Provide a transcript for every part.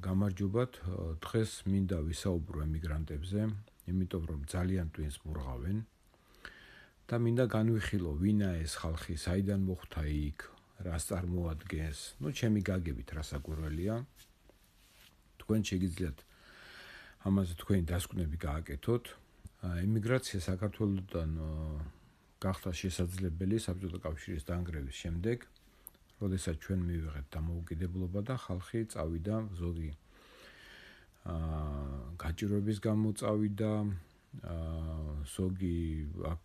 გამარჯობათ, დღეს მინდა ვისაუბრო ემიგრანტებზე, იმიტომ რომ ძალიან ტვინს მურღავენ და მინდა განვიხილო, ვინა ეს ხალხი, საიდან მოხვდა იქ, რას წარმოადგენს, ჩემი გაგებით რა საკვირველია. თქვენ შეგიძლიათ ამაზე თქვენი დასკვნები გააკეთოთ. ემიგრაცია საქართველოსთან გახდა შესაძლებელი საბჭოთა კავშირის დანგრევის შემდეგ, როდესაც ჩვენ მივიღეთ დამოუკიდებლობა და ხალხი წავიდა ზოგი გაჭირვების გამო წავიდა, ზოგი აქ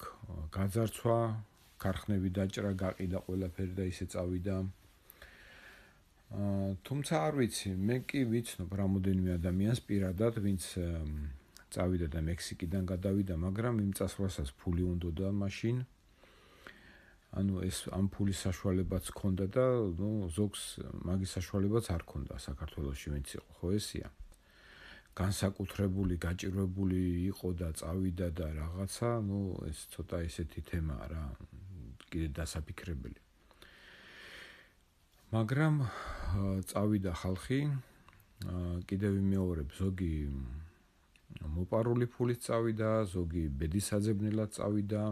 გაძარცვა, ქარხნები დაჭრა, გაყიდა ყველაფერი და ისე წავიდა. თუმცა არ ვიცი, მე კი ვიცნობ რამოდენიმე ადამიანს პირადად, ვინც წავიდა და მექსიკიდან გადავიდა, მაგრამ იმ წასვლასაც ფული უნდოდა მაშინ. ეს ამ ფულის საშუალებაც ჰქონდა და ზოგს მაგის საშუალებაც არ ჰქონდა საქართველოში, ვინც იყო, ხო ესია. განსაკუთრებული, გაჭირვებული იყო და წავიდა და რაღაცა, ეს ცოტა ესეთი თემაა რა, კიდე დასაფიქრებელი. მაგრამ წავიდა ხალხი, კიდევ ვიმეორებ, ზოგი მოპარული ფულით წავიდა, ზოგი ბედისაძებნელად წავიდა,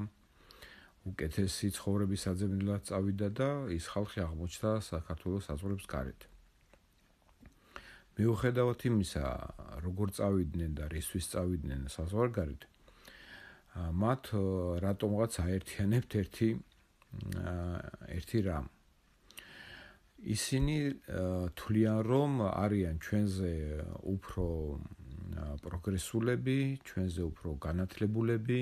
უკეთესი ცხოვრების საძებნელად წავიდა და ის ხალხი აღმოჩნდა საქართველოს საზღვრებს გარეთ. მიუხედავად იმისა, როგორ წავიდნენ და რისთვის წავიდნენ საზღვარგარეთ, მათ რატომღაც აერთიანებთ ერთი რამ. ისინი თვლიან, რომ არიან ჩვენზე უფრო პროგრესულები, ჩვენზე უფრო განათლებულები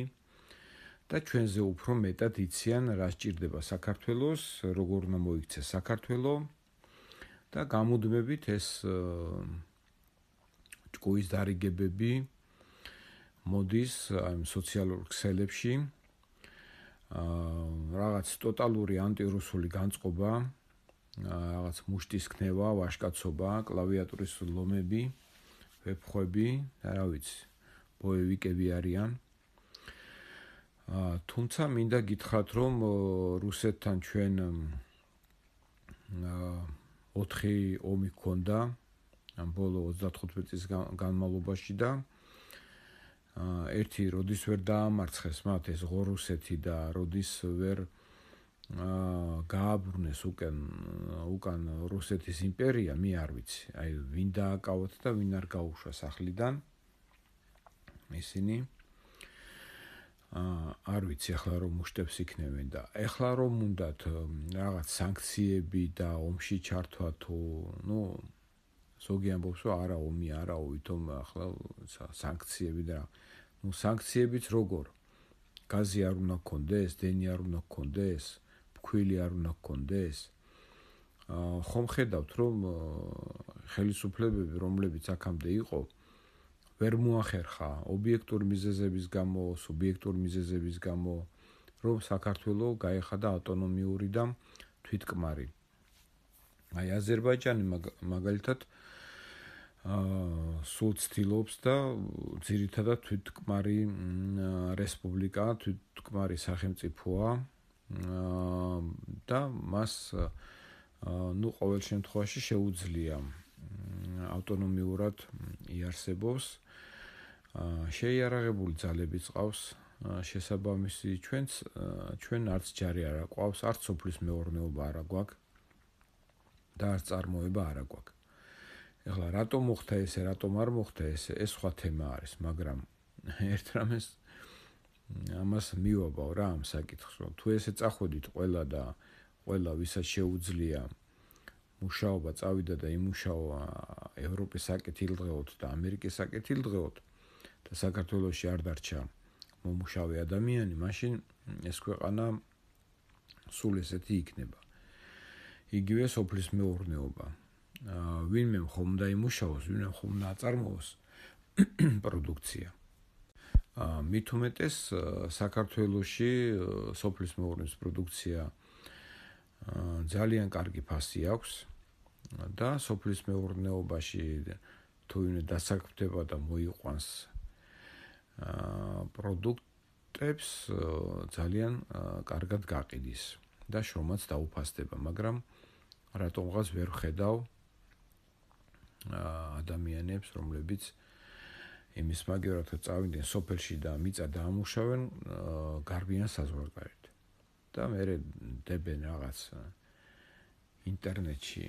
და ჩვენზე უფრო მეტად იციან, რა სჭირდება საქართველოს, როგორ უნდა მოიქცეს საქართველო და გამუდმებით ეს ჭკუის დარიგებები მოდის სოციალურ ქსელებში, რაღაც ტოტალური ანტირუსული განწყობა, რაღაც მუშტის ქნება, ვაჟკაცობა, კლავიატურის ლომები, ვებხვები, რა ვიცი, ბოევიკები არიან. თუმცა მინდა გითხრათ, რომ რუსეთთან ჩვენ 4 ომი ჰქონდა ბოლო 35 წლის განმავლობაში და ერთი როდის ვერ დაამარცხეს მათ ეს ღორუსეთი და როდის ვერ გააბრუნეს უკან რუსეთის იმპერია, მე არ ვიცი. ვინ დააკავათ და ვინ არ გაუშვა სახლიდან ისინი. არ ვიცი ახლა რომ მუშტებს იქნევენ და ახლა რომ უნდათ რაღაც სანქციები და ომში ჩართვა თუ ზოგი ამბობს რომ არა ომი არაო, ვითომ ახლა სანქციები და სანქციებიც როგორ? გაზი არ უნდა გქონდეს, დენი არ უნდა გქონდეს, ფქვილი არ უნდა გქონდეს. ხომ ხედავთ რომ ხელისუფლებები რომლებიც აქამდე იყო ვერ მოახერხა ობიექტური მიზეზების გამო, სუბიექტური მიზეზების გამო, რომ საქართველოს გაეხადა ავტონომიური და თვითკმარი. აზერბაიჯანი მაგალითად სულ ცდილობს და ძირითადად თვითკმარი რესპუბლიკა, თვითკმარი სახელმწიფოა და მას ყოველ შემთხვევაში შეუძლია ავტონომიურად იარსებობს. შეიარაღებული ძალებიც ყავს შესაბამისი ჩვენ არც ჯარი არ აყვავს, არც სოფლის მეურნეობა არ აგვაქვს და არც წარმოება არ აგვაქვს. ეხლა რატომ მოხდა ესე, რატომ არ მოხდა ესე, ეს სხვა თემა არის, მაგრამ ერთ რამეს ამას მივაბავ რა ამ საკითხს, რომ თუ ესე წახვედით ყველა ვისაც შეუძლია მუშაობა წავიდა და იმუშავა ევროპის საკეთილდღეოდ და ამერიკის საკეთილდღეოდ და საქართველოში არ დარჩა მომუშავე ადამიანი, მაშინ ეს ქვეყანა სულ ესეთი იქნება. იგივე სოფლის მეურნეობა. ვინმე ხომ უნდა იმუშაოს, ვინმე ხომ უნდა აწარმოოს პროდუქცია. მით უმეტეს საქართველოში სოფლის მეურნეობის პროდუქცია ძალიან კარგი ფასი აქვს და სოფლის მეურნეობაში თუ ვინმე დასაქმდება და მოიყვანს პროდუქტებს ძალიან კარგად გაყიდის და შრომაც დაუფასდება, მაგრამ რატომღაც ვერ ხედავ ადამიანებს, რომლებიც იმის მაგივრად წავიდნენ სოფელში და მიწა დაამუშავენ გარბიან საზღვარგარეთ. და მე დებენ რაღაც ინტერნეტში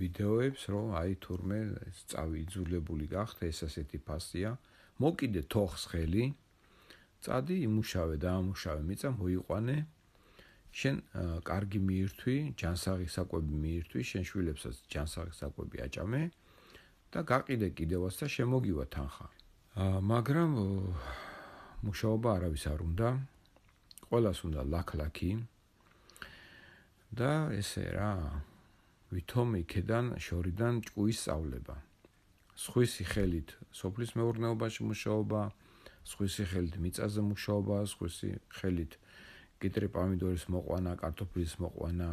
ვიდეოებს, რომ აი თურმე წავი იძულებული გახდა, ეს ასეთი ფასია, მოკიდე თოხს ხელი, წადი იმუშავე და ამუშავე მიწა მოიყვანე, შენ კარგი მიირთვი, ჯანსაღი საკვები მიირთვი, შენ შვილებსაც ჯანსაღი საკვები აჭამე და გაყიდე კიდევაც და შემოგივა თანხა. მაგრამ მუშაობა არავის არ უნდა, ყველას უნდა ლაქ-ლაქი და ესე რა, ვითომ იქედან შორიდან ჭკუის სწავლება. სხვისი ხელით სოფლის მეურნეობაში მუშაობა, სხვისი ხელით მიწაზე მუშაობა, სხვისი ხელით კიტრი პომიდორის მოყვანა, კარტოფილის მოყვანა,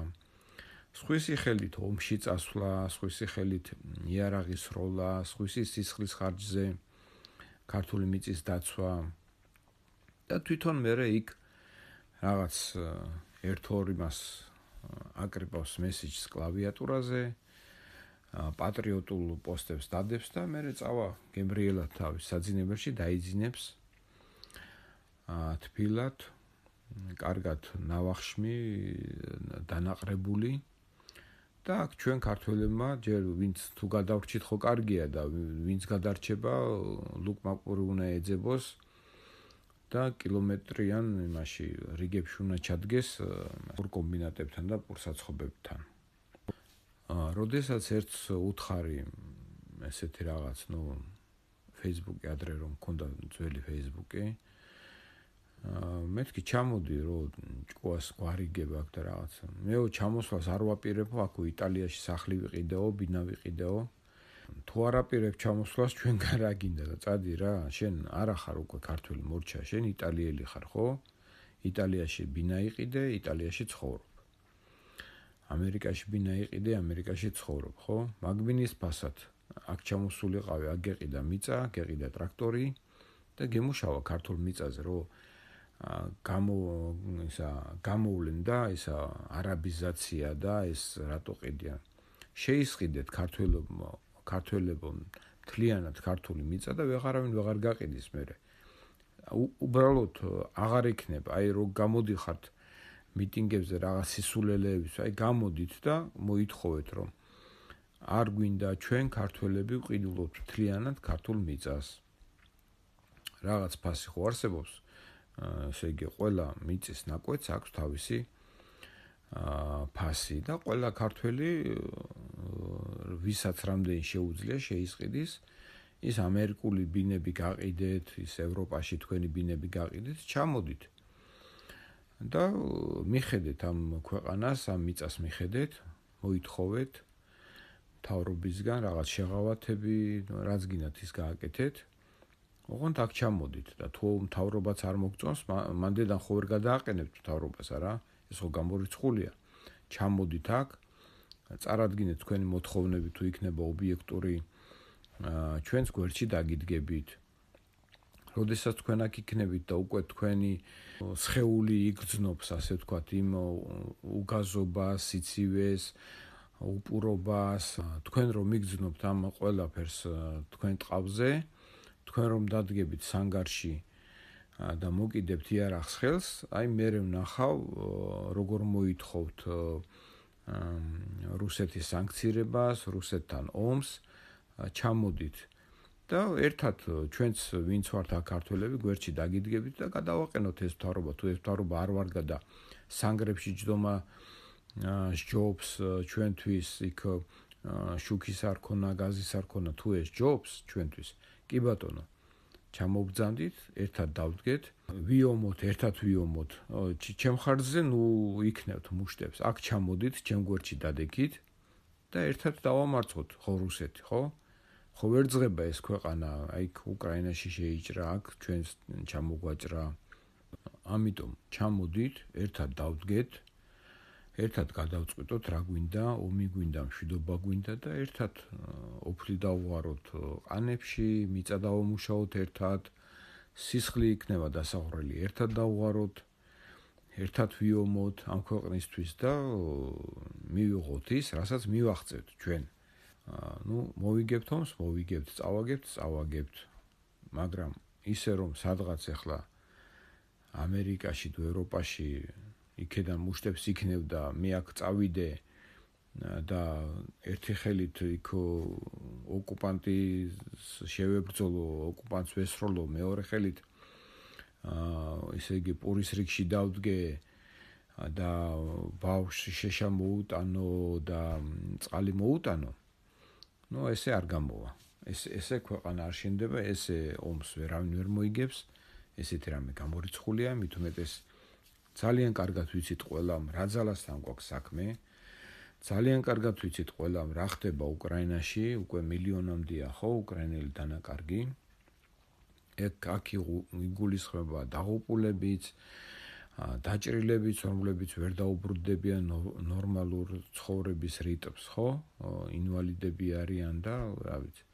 სხვისი ხელით ომში წასვლა, სხვისი ხელით იარაღის სროლა, სხვისი სისხლის ხარჯზე ქართული მიწის დაცვა და თვითონ მე იქ რაღაც ერთ-ორ იმას აკრიბავს მესიჯს კლავიატურაზე, პატრიოტულ პოსტებს დადებს და მე წავა გემრიელად თავის საძინებელში დაიძინებს თბილად, კარგად ნავახშმი დანაყრებული და აქ ჩვენ ქართველებმა ჯერ ვინც თუ გადავრჩით ხო კარგია და ვინც გადარჩება ლუკმაკური უნდა ეძებოს და კილომეტრიან იმაში რიგებში უნდა ჩადგეს პურ კომბინატებთან და პურ საცხობებთან. როდესაც ერთს უთხარი ესეთი რაღაც, Facebook-ი ადრე რომ მქონდა ძველი Facebook-ი, მეთქი ჩამოდი რომ ჭკუას გვარიგებ აქ და რაღაც. მეო ჩამოსვლას არ ვაპირებ, აქ იტალიაში სახლი ვიყიდეო, ბინა ვიყიდეო. თუ არ აპირებ ჩამოსვლას ჩვენ რა გინდა და წადი რა, შენ არა ხარ უკვე ქართველი მორჩა, შენ იტალიელი ხარ, ხო? იტალიაში ბინა იყიდე, იტალიაში ცხოვრობ. ამერიკაში ბინა იყიდე, ამერიკაში ცხოვრობ, ხო? მაგბინის ფასად აქ ჩამოსულიყავი, აქ გეყიდა მიწა, გეყიდა ტრაქტორი და გემუშავა ქართულ მიწაზე, რომ გამოვლენ და ისა არაბიზაცია და ეს რატო ყიდიან. შეისყიდეთ ქართველებო მთლიანად ქართული მიწა და ვეღარ გაყიდის მერე. უბრალოდ აღარ იქნება, აი რომ გამოდიხართ მიტინგებზე რაღაც სისულელეების, აი გამოდით და მოითხოვეთ რომ არ გვინდა ჩვენ ქართველები ვყიდულობთ მთლიანად ქართულ მიწას. რაღაც ფასი ხო არსებობს, ესე იგი ყველა მიწის ნაკვეთს აქვს თავისი ფასი და ყველა ქართველი ვისაც რამდენი შეუძლია შეისყიდის, ის ამერიკული ბინები გაყიდეთ, ის ევროპაში თქვენი ბინები გაყიდეთ, ჩამოდით. და მიხედეთ ამ ქვეყანას, ამ მიწას მიხედეთ, მოითხოვეთ მთავრობისგან რაღაც შეღავათები, რაც გინდათ ის გააკეთეთ. ოღონდ აქ ჩამოდით და თუ მთავრობაც არ მოგწონს, მანდედან ხო ვერ გადააყენებთ მთავრობას, არა? ეს ხო გამორიცხულია. ჩამოდით აქ, წარადგინეთ თქვენი მოთხოვნები თუ იქნება ობიექტური, ჩვენს გვერდში დაგიდგებით. როდესაც თქვენ აქ იქნებით და უკვე თქვენი სხეული იგრძნობს, ასე ვთქვათ, იმ უგაზობას, სიცივეს, უპურობას, თქვენ რომ იგრძნობთ ამ ყველაფერს თქვენ ტყავზე, თქვენ რომ დადგებით სანგარში და მოკიდებთ იარაღს ხელს, აი მე ვნახავ როგორ მოითხოვთ რუსეთის სანქცირებას, რუსეთთან ომს, ჩამოდით და ერთად ჩვენც ვინც ვართ აქ ქართველები გვერდში დაგიდგებით და გადავაყენოთ ეს მთავრობა, თუ ეს მთავრობა არ ვარგა და სანგრებში ჯდომა ჯობს ჩვენთვის, იქ შუქის არ ქონა, გაზის არ ქონა, თუ ეს ჯობს ჩვენთვის, კი ბატონო, ჩამოვბრძანდით, ერთად დავდგეთ, ვიომოთ, ერთად ვიომოთ, ჩემ ხარჯზე იქნევთ მუშტებს, აქ ჩამოდით, ჩემ გვერდში დადექით და ერთად დავამარცხოთ ხო რუსეთი, ხო? ხო ვერ ძღება ეს ქვეყანა, აი უკრაინაში შეიჭრა, აქ ჩვენს ჩამოგვაჭრა. ამიტომ ჩამოდით, ერთად დავდგეთ, ერთად გადავწყვიტოთ რა გვინდა, ომი გვინდა, მშვიდობა გვინდა და ერთად ოფლი დავუღაროთ ყანებში, მიწა დავამუშაოთ ერთად, სისხლი იქნება დასაღვრელი, ერთად დავუღაროთ, ერთად ვიომოთ ამ ქვეყნისთვის და მივიღოთ ის, რასაც მივაღწევთ ჩვენ. მოვიგებთ ომს, წავაგებთ, მაგრამ ისე რომ სადღაც ახლა ამერიკაში თუ ევროპაში იქიდან მუშტებს იქნებ და მე აქ წავიდე და ერთი ხელით იქ ოკუპანტი შევებრძოლო, ოკუპანტს ვესროლო, მეორე ხელით ისე იგი პურის რიგში დავდგე და ბავშვი შეშა მოუტანო და წყალი მოუტანო. ესე არ გამოვა. ესე ქვეყანა არ შენდება, ესე ომს ვერავინ ვერ მოიგებს. ესეთი რამე გამორიცხულია, მით უმეტეს ძალიან კარგად ვიცით ყველამ რა ძალასთან გვაქვს საქმე. ძალიან კარგად ვიცით ყველამ რა ხდება უკრაინაში, უკვე მილიონამდეა ხო უკრაინელი დანაკარგი. აქ იგულისხმება დაღუპულებიც, დაჭრილებიც, რომლებიც ვერ დაუბრუნდებიან ნორმალურ ცხოვრების რიტმს, ხო? ინვალიდები არიან და რა ვიცი.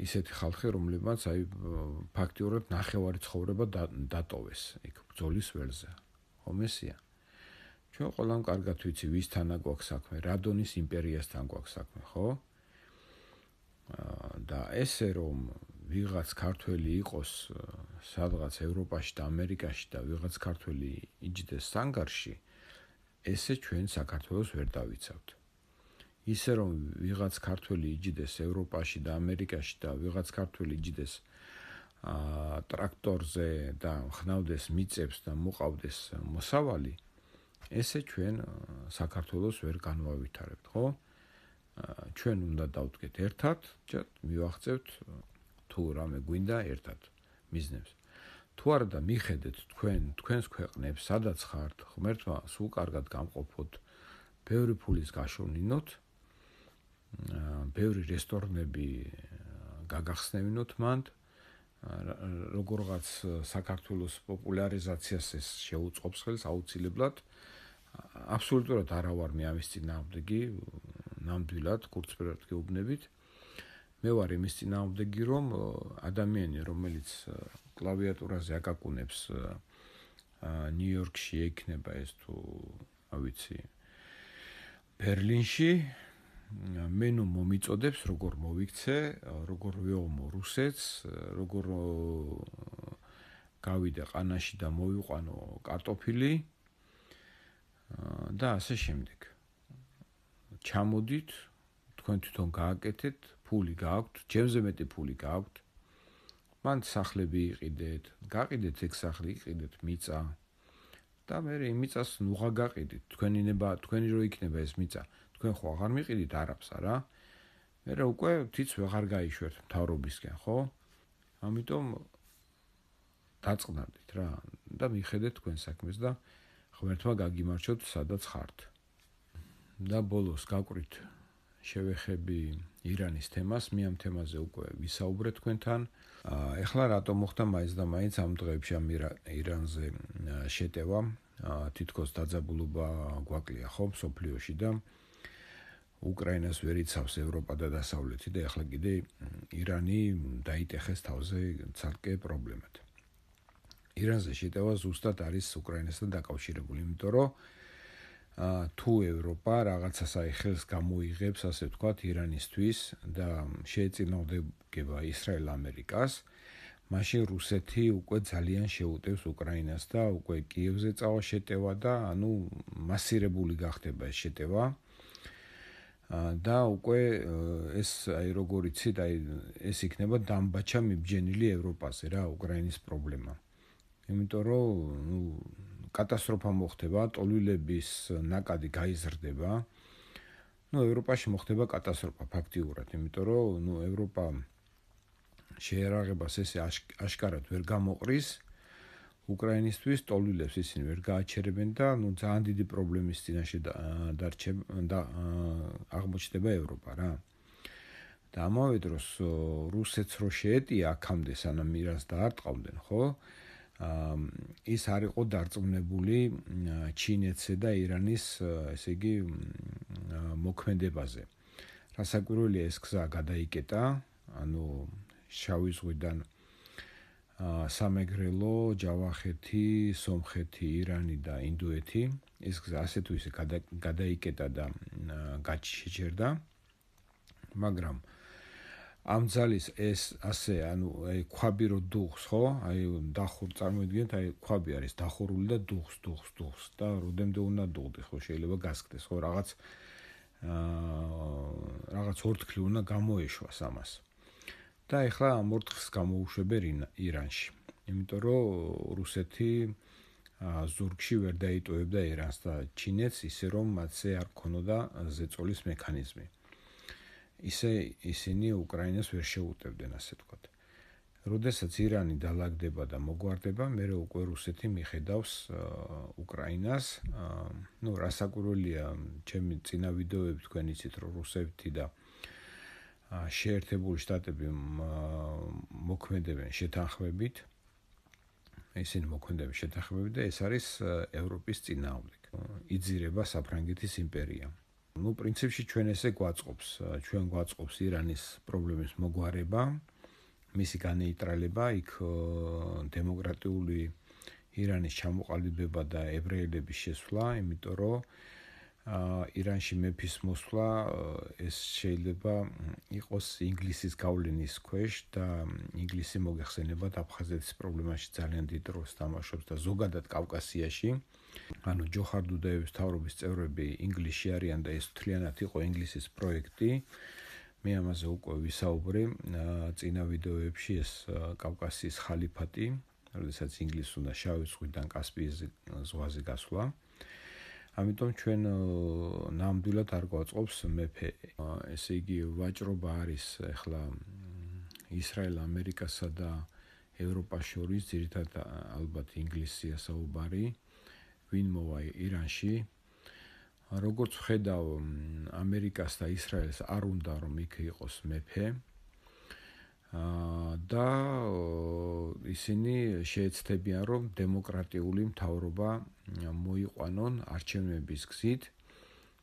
ისეთი ხალხი, რომლებმაც ფაქტიურად ნახევარი ცხოვრება დატოვეს იქ ბრძოლის ველზე. ხომ ესეა? ჩვენ ყველამ კარგად ვიცი, ვისთანა გვაქვს საქმე, რა დონის იმპერიასთან გვაქვს საქმე, ხო? და ესე რომ ვიღაც ქართველი იყოს სადღაც ევროპაში და ამერიკაში და ვიღაც ქართველი იჯდეს სანგარში, ესე ჩვენ საქართველოს ვერ დავიცავთ. ისე რომ ვიღაც ქართველი იჯდეს ევროპაში და ამერიკაში და ვიღაც ქართველი იჯდეს ტრაქტორზე და ხნავდეს მიწებს და მოყავდეს მოსავალი, ესე ჩვენ საქართველოს ვერ განვავითარებთ, ხო? ჩვენ უნდა დავდგეთ ერთად, მივახცევთ თუ რამე გვინდა ერთად მიზნებს. თუ არა და მიხედეთ თქვენს ქვეყნებს, სადაც ხართ, ღმერთმა სულ კარგად გამყოფოთ, ბევრი ფულის გაშოვნინოთ, ბევრი რესტორნები გაგახსნევინოთ მანდ, როგორღაც საქართველოს პოპულარიზაციას ეს შეუწყობს ხელს აუცილებლად. აბსოლუტურად არა ვარ მე ამის წინააღმდეგი, ნამდვილად კურცფერად გეუბნებით. მე ვარ იმის წინააღმდეგი, რომ ადამიანი, რომელიც კლავიატურაზე აკაკუნებს ნიუ-იორკში იქნება ეს თუ, რა ვიცი, ბერლინში, მე ნუ მომიწოდებს, როგორ მოვიქცე, როგორ ვეომო რუსეთს, როგორ გავიდე ყანაში და მოვიყვანო კარტოფილი და ასე შემდეგ. ჩამოდით, თქვენ თვითონ გააკეთეთ, ფული გააქვთ, ჩემზე მეტი ფული გააქვთ. მან სახლები იყიდეთ, გაყიდეთ ეგ სახლი, იყიდეთ მიწა და მე იმ მიწას ნუღა გაყიდით. თქვენი რო იქნება ეს მიწა, თქვენ ხო აღარ მიყიდით არაფს არა? მე უკვე თიც ვეღარ გაიშვერთ მთავრობისკენ, ხო? ამიტომ დაწყნარდით რა და მიხედეთ თქვენ საქმეს და ღმერთმა გაგიმარჯვოთ სადაც ხართ. და ბოლოს გაკვირთ შევეხები ირანის თემას, მე ამ თემაზე უკვე ვისაუბრეთ თქვენთან. ეხლა რატომ მოხდა მაინც და მაინც ამ დღეებში ამ ირანზე შეტევა, თითქოს დაძაბულობა გვაკლია ხო მსოფლიოში და უკრაინას ვერ იცავს ევროპა და დასავლეთი და ეხლა კიდე ირანი დაიტეხეს თავზე ცალკე პრობლემად. ირანზე შეტევა ზუსტად არის უკრაინასთან დაკავშირებული, იმიტომ რომ თუ ევროპა რაღაცასა ხელს გამოიღებს, ასე ვთქვათ, ირანისთვის და შეეწინააღმდეგება ისრაელ-ამერიკას, მაშინ რუსეთი უკვე ძალიან შეუტევს უკრაინას და უკვე კიევზე წავა შეტევა და მასირებული გახდება ეს შეტევა. და უკვე ეს როგორ იცით, ეს იქნება დამბაჩა მიბჯენილი ევროპაზე რა, უკრაინის პრობლემა. იმიტომ რომ კატასტროფა მოხდება, ტოლვილების ნაკადი გაიზრდება. ევროპაში მოხდება კატასტროფა ფაქტიურად, იმიტომ რომ ევროპა შეერაღებას ესე აშკარად ვერ გამოყრის უკრაინისთვის, ტოლვილებს ისინი ვერ გააჩერებენ და ძალიან დიდი პრობლემის წინაშე აღმოჩნდება ევროპა რა. და ამავე დროს რუსეთს რო შეეტია აქამდე სანამ ირანს დაარტყავდნენ, ხო? ის არ იყო დარწმუნებული ჩინეთსა და ირანის, ესე იგი, მოქმედებაზე. რასაკვირველია ეს გზა გადაიკეტა, შავი ზღვიდან სამეგრელო, ჯავახეთი, სომხეთი, ირანი და ინდოეთი. ეს ასე თუ ისე გადაიკეტა და გაჩერდა. მაგრამ ამ ძალის ეს ასე აი ქვაბი რო დუხს, ხო? აი წარმოიდგინეთ, აი ქვაბი არის დახურული და დუხს და როდემდე უნდა დუღდეს, ხო, შეიძლება გასკდეს, ხო, რაღაც ორთქლი უნდა გამოეშვას ამას. და ეხლა ამ ორთქლს გამოუშვებენ ირანში. იმიტომ რომ რუსეთი ზურგში ვერ დაიტოვებდა ირანს და ჩინეთს ისე რომ მათზე არ ქონოდა ზეწოლის მექანიზმი. ისინი უკრაინას ვერ შეუტევდნენ, ასე ვთქვათ. როდესაც ირანი დალაგდება და მოგვარდება, მერე უკვე რუსეთი მიხედავს უკრაინას. რასაკვირველია, ჩემი წინა ვიდეოები თქვენ იცით, რომ რუსეთი და შეერთებული შტატები მოქმედებენ შეთანხმებით. ისინი მოქმედებენ შეთანხმებით და ეს არის ევროპის წინააღმდეგ. იძირება საფრანგეთის იმპერია. პრინციპში ჩვენ ესე გვაწყობს, ჩვენ გვაწყობს ირანის პრობლემის მოგვარება, მისი განეიტრალება, იქ დემოკრატიული ირანის ჩამოყალიბება და ებრაელების შესვლა, იმიტომ რომ ირანში მეფის მოსვლა ეს შეიძლება იყოს ინგლისის გავლენის ქვეშ და ინგლისი მოგეხსენებათ აფხაზეთის პრობლემაში ძალიან დიდ როლს თამაშობს და ზოგადად კავკასიაში. ჯოხარ დუდაევის მთავრობის წევრები ინგლისში არიან და ეს მთლიანად იყო ინგლისის პროექტი. მე ამაზე უკვე ვისაუბრე წინა ვიდეოებში, ეს კავკასიის ხალიფატი, როდესაც ინგლისს უნდა შავი ზღვიდან კასპიის ზღვაზე გასვლა. ამიტომ ჩვენ ნამდვილად არ გვაწყობს მეფე. ესე იგი ვაჭრობა არის ახლა ისრაელ, ამერიკასა და ევროპას შორის, ძირითადად ალბათ ინგლისია საუბარი, ვინ მოვა ირანში. როგორც ვხედავ, ამერიკას და ისრაელს არ უნდა რომ იქ იყოს მეფე. და ისინი შეეცდებიან რომ დემოკრატიული მთავრობა მოიყვანონ არჩევნების გზით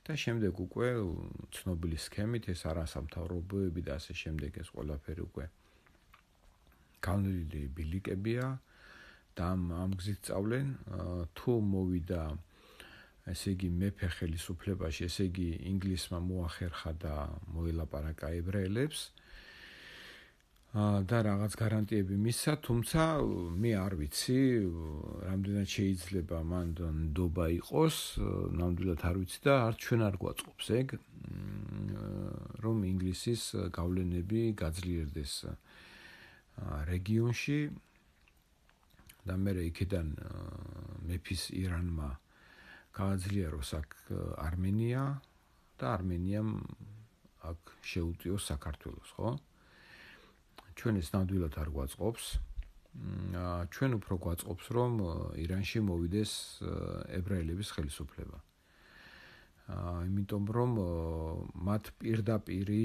და შემდეგ უკვე ცნობილი სქემით ეს არასამთავრობოები და ასე შემდეგ ეს ყველაფერი უკვე განვლილი ბილიკებია და ამ გზით სწავლენ. თუ მოვიდა ესე იგი მეფე ხელისუფლებაში, ესე იგი ინგლისმა მოახერხა და მოელაპარაკა ებრაელებს და რაღაც გარანტიები მისცა, თუმცა მე არ ვიცი, რამდენად შეიძლება მან ნდობა იყოს, ნამდვილად არ ვიცი და არც ჩვენ არ გვაწყობს ეგ, რომ ინგლისის გავლენები გაძლიერდეს რეგიონში და მე იქიდან მეფის ირანმა გააძლიეროს აქ არმენია და არმენიამ აქ შეუტიოს საქართველოს, ხო? ჩვენ ეს ნამდვილად არ გვაწყობს. ჩვენ უფრო გვაწყობს, რომ ირანში მოვიდეს ებრაელების ხელისუფლება. იმიტომ რომ მათ პირდაპირი,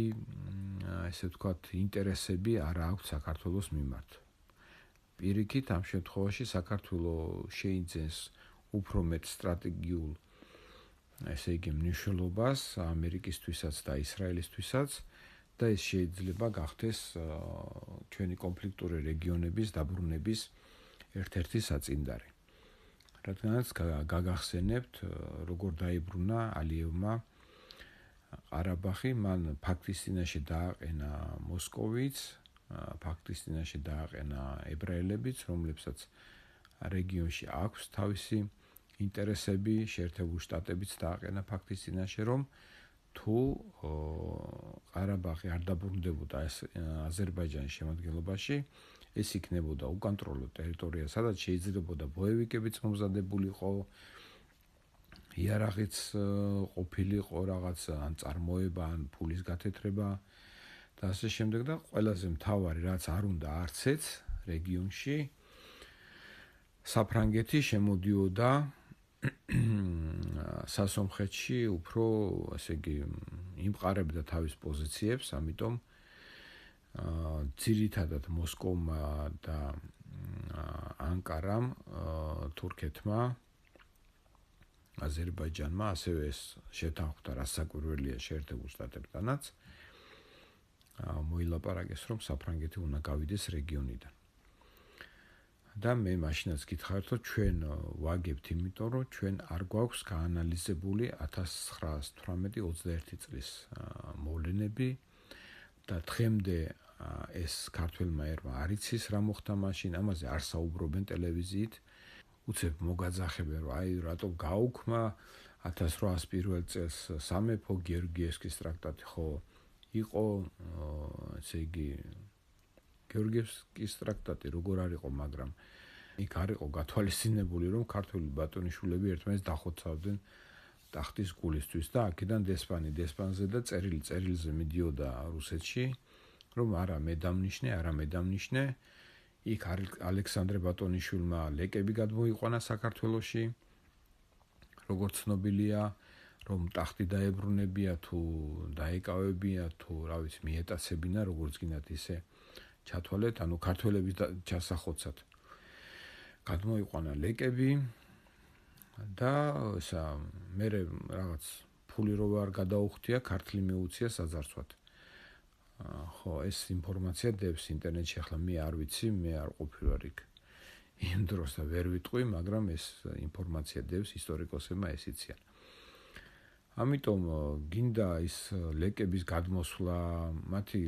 ესე ვთქვათ, ინტერესები არ აქვს საქართველოს მიმართ. პირიქით, ამ შემთხვევაში საქართველოს შეიძენს უფრო მეტ სტრატეგიულ, ესე იგი, მნიშვნელობას ამერიკისთვისაც და ისრაელისთვისაც და ეს შეიძლება გახდეს ჩვენი კონფლიქტური რეგიონების დაბრუნების ერთ-ერთი საწინდარი. რადგანაც გაგახსენებთ, როგორ დაიბრუნა ალიევმა ყარაბაღი, მან ფაქტის წინაშე დააყენა მოსკოვიც, ფაქტის წინაშე დააყენა ებრაელებიც, რომლებსაც რეგიონში აქვს თავისი ინტერესები, შეერთებული შტატებიც დააყენა ფაქტის წინაშე, რომ თუ ყარაბაღი არ დაბრუნდებოდა აზერბაიჯანის შემადგენლობაში, ეს იქნებოდა უკონტროლო ტერიტორია, სადაც შეიძლებოდა ბოევიკებიც მომზადებულიყო, იარაღიც ყოფილიყო რაღაც ან წარმოება, ან ფულის გათეთრება და ასე შემდეგ და ყველაზე მთავარი რაც არ უნდა არცეც რეგიონში საფრანგეთი შემოდიოდა სასომხეთში უფრო, ასე იგი, იმყარებდა თავის პოზიციებს, ამიტომ ძირითადად მოსკოვმა და ანკარამ, თურქეთმა, აზერბაიჯანმა, ასევე ეს შეთანხმდა, რასაკვირველია შეერთებულ შტატებთანაც, მოილაპარაკეს, რომ საფრანგეთი უნდა გავიდეს რეგიონიდან. და მე მაშინაც გითხარით, რომ ჩვენ ვაგებთ, იმიტომ რომ ჩვენ არ გვაქვს გაანალიზებული 1918-21 წლის მოვლენები და დღემდე ეს ქართველმა ერმა არ იცის რა მოხდა მაშინ, ამაზე არ საუბრობენ ტელევიზიით. უცებ მოგაძახებენ, რომ აი რატო გაუქმა 1801 წელს სამეფო გეორგიევსკის ტრაქტატი, ხო იყო, ესე იგი გეორგიევსკის ტრაქტატი როგორ არ იყო, მაგრამ იქ არ იყო გათვალისწინებული, რომ ქართული ბატონიშვილები ერთმანეთს დახოცავდნენ ტახტის გულისთვის და აქედან დესპანზე და წერილზე მიდიოდა რუსეთში, რომ არა მე დამნიშნე, იქ ალექსანდრე ბატონიშვილმა ლეკები გადმოიყვანა საქართველოში, როგორც ცნობილია, რომ ტახტი დაებრუნებია თუ დაეკავებია თუ რა ვიცი მიეტაცებინა, როგორც გინდათ ისე ჩათვალეთ, ანუ ქართველების ჩასახოცად. გადმოიყვანა ლეკები და ესა მე რაღაც ფული რო არ გადაუხდია, ქართლი მეუცია საძარცვად. ხო, ეს ინფორმაცია დევს ინტერნეტში, ახლა მე არ ვიცი, მე არ ყოფილვარ იქ იმ დროს და ვერ ვიტყვი, მაგრამ ეს ინფორმაცია დევს ისტორიკოსებმა, ეს იციან. ამიტომ გინდა ის ლეკების გადმოსვლა, მათი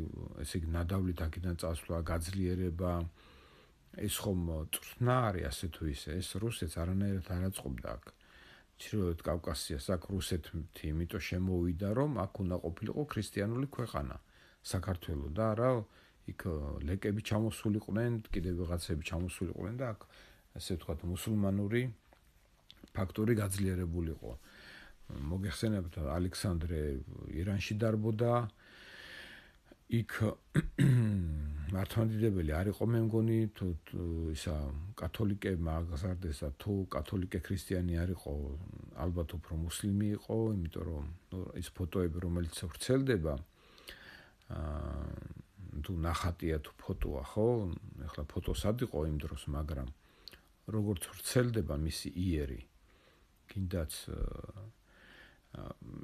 ესე იგი ნადავლით აქედან წასვლა, გაძლიერება, ეს ხომ წვრთნა არის ასე თუ ისე, ეს რუსეთს არანაირად არ აწყობდა აქ. ჩრდილოეთ კავკასიას აქ რუსეთი იმიტომ შემოვიდა, რომ აქ უნდა ყოფილიყო ქრისტიანული ქვეყანა. საქართველო და რა იქ ლეკები ჩამოსულიყვნენ, კიდევ ვიღაცები ჩამოსულიყვნენ და აქ ასე ვთქვათ მუსულმანური ფაქტორი გაძლიერებულიყო. მოგეხსენებათ ალექსანდრე ირანში დარბოდა, იქ მართლმადიდებელი არ იყო მე მგონი, თუ ისა კათოლიკებმა აგზარდეს და თუ კათოლიკე ქრისტიანი არ იყო, ალბათ უფრო მუსლიმი იყო, იმიტომ რომ ის ფოტოები რომელიც ვრცელდება თუ ნახატია თუ ფოტოა, ხო? ეხლა ფოტოსად იყო იმ დროს, მაგრამ როგორც ვრცელდება მისი იერი, კიდაც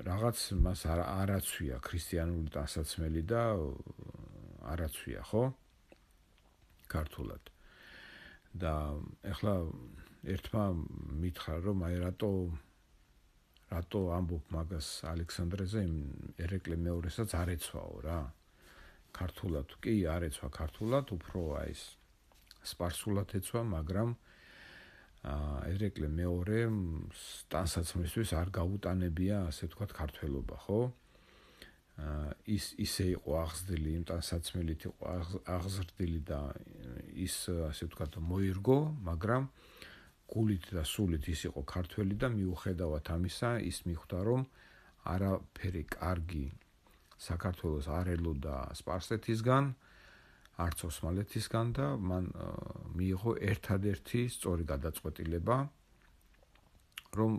რაღაც მას არაცვია ქრისტიანული ტანსაცმელი და არაცვია, ხო? ქართულად. და ეხლა ერთმა მითხრა, რომ აი რატო ამბობ მაგას ალექსანდრეზე, ერეკლე მეორესაც არ ეცვაო რა. ქართულად კი არ ეცვა ქართულად, უფრო აი ეს სპარსულად ეცვა, მაგრამ ერეკლე მეორე ტანსაცმლისთვის არ გაუტანებია, ასე ვთქვათ, ქართველობა, ხო? ისე იყო აღზრდილი, იმ ტანსაცმელით იყო აღზრდილი და ის, ასე ვთქვათ, მოირგო, მაგრამ გულით და სულით ის იყო ქართველი და მიუხედავად ამისა, ის მიხვდა, რომ არაფერი კარგი საქართველოს არ ელოდა სპარსეთისგან, არც ოსმალეთისგან და მან მიიღო ერთადერთი სწორი გადაწყვეტილება, რომ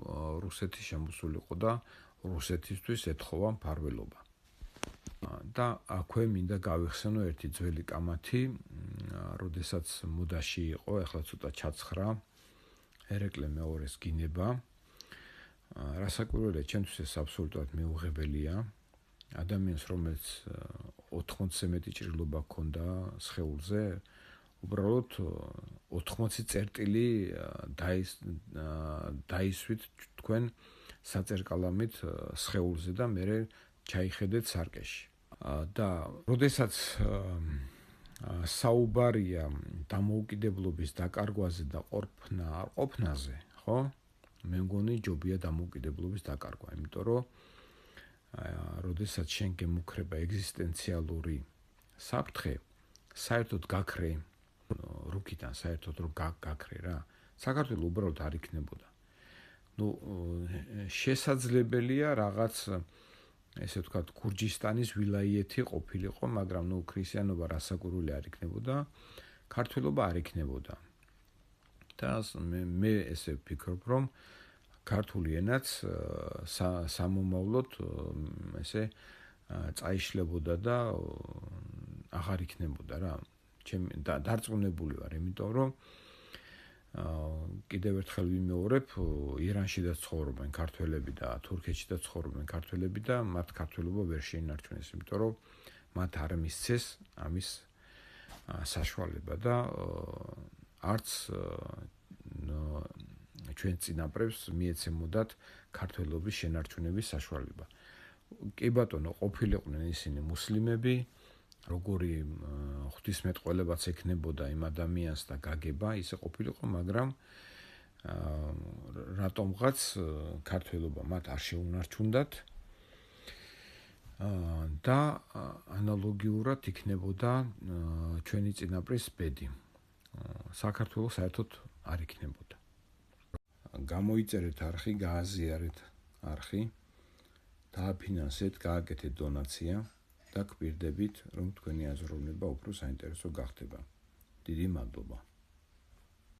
რუსეთი შემოსულიყო და რუსეთისთვის ეთხოვა მფარველობა. და აქვე მინდა გავიხსენო ერთი ძველი კამათი, როდესაც მოდაში იყო, ახლა ცოტა ჩაცხრა, ერეკლე მეორეს გინება. რასაკვირველია, ჩემთვის ეს აბსოლუტურად მიუღებელია. ადამიანს, რომელიც 80-ზე მეტი ჭრილობა ჰქონდა სხეულზე, უბრალოდ 80 წერტილი დაისვით თქვენ საწერკალამით სხეულზე და მე ჩაიხედეთ სარკეში. და როდესაც საუბარია დამოუკიდებლობის დაკარგვაზე და ყოფნაზე, ხო? მე მგონი ჯობია დამოუკიდებლობის დაკარგვა, იმიტომ რომ როდესაც შენ გემუქრება ეგზისტენციალური საფრთხე, საერთოდ გაქრე რუკიდან, საერთოდ რომ გაქრე რა, საქართველოს უბრალოდ არ იქნებოდა. შესაძლებელია რაღაც, ესე ვთქვათ, გურჯისტანის ვილაიეთი ყოფილიყო, მაგრამ ქრისტიანობა რასაკვირველი არ იქნებოდა, ქართველობა არ იქნებოდა. და მე ესე ვფიქრობ, რომ ქართული ენაც სამომავლოდ ესე წაიშლებოდა და აღარ იქნებოდა რა. დარწმუნებული ვარ, იმიტომ რომ კიდევ ერთხელ ვიმეორებ, ირანშიდაც ცხოვრობენ ქართველები და თურქეთშიდაც ცხოვრობენ ქართველები და მათ ქართველობა ვერ შეინარჩუნეს, იმიტომ რომ მათ არ მისცეს ამის საშუალება და არც ჩვენ წინაპრებს მიეცემოდათ ქართველობის შენარჩუნების საშუალება. კი ბატონო, ყოფილიყვნენ ისინი მუსლიმები, როგორი ღვთისმეტყველებაც ექნებოდა იმ ადამიანს და გაგება, ისე ყოფილიყო, მაგრამ რატომღაც ქართველობა მათ არ შეუნარჩუნდათ და ანალოგიურად იქნებოდა ჩვენი წინაპრის ბედი. საქართველოს საერთოდ არ იქნებოდა. გამოიწერეთ არხი, გააზიარეთ არხი, დააფინანსეთ, გააკეთეთ დონაცია და გვპირდებით, რომ თქვენი აზროვნება უფრო საინტერესო გახდება. დიდი მადლობა.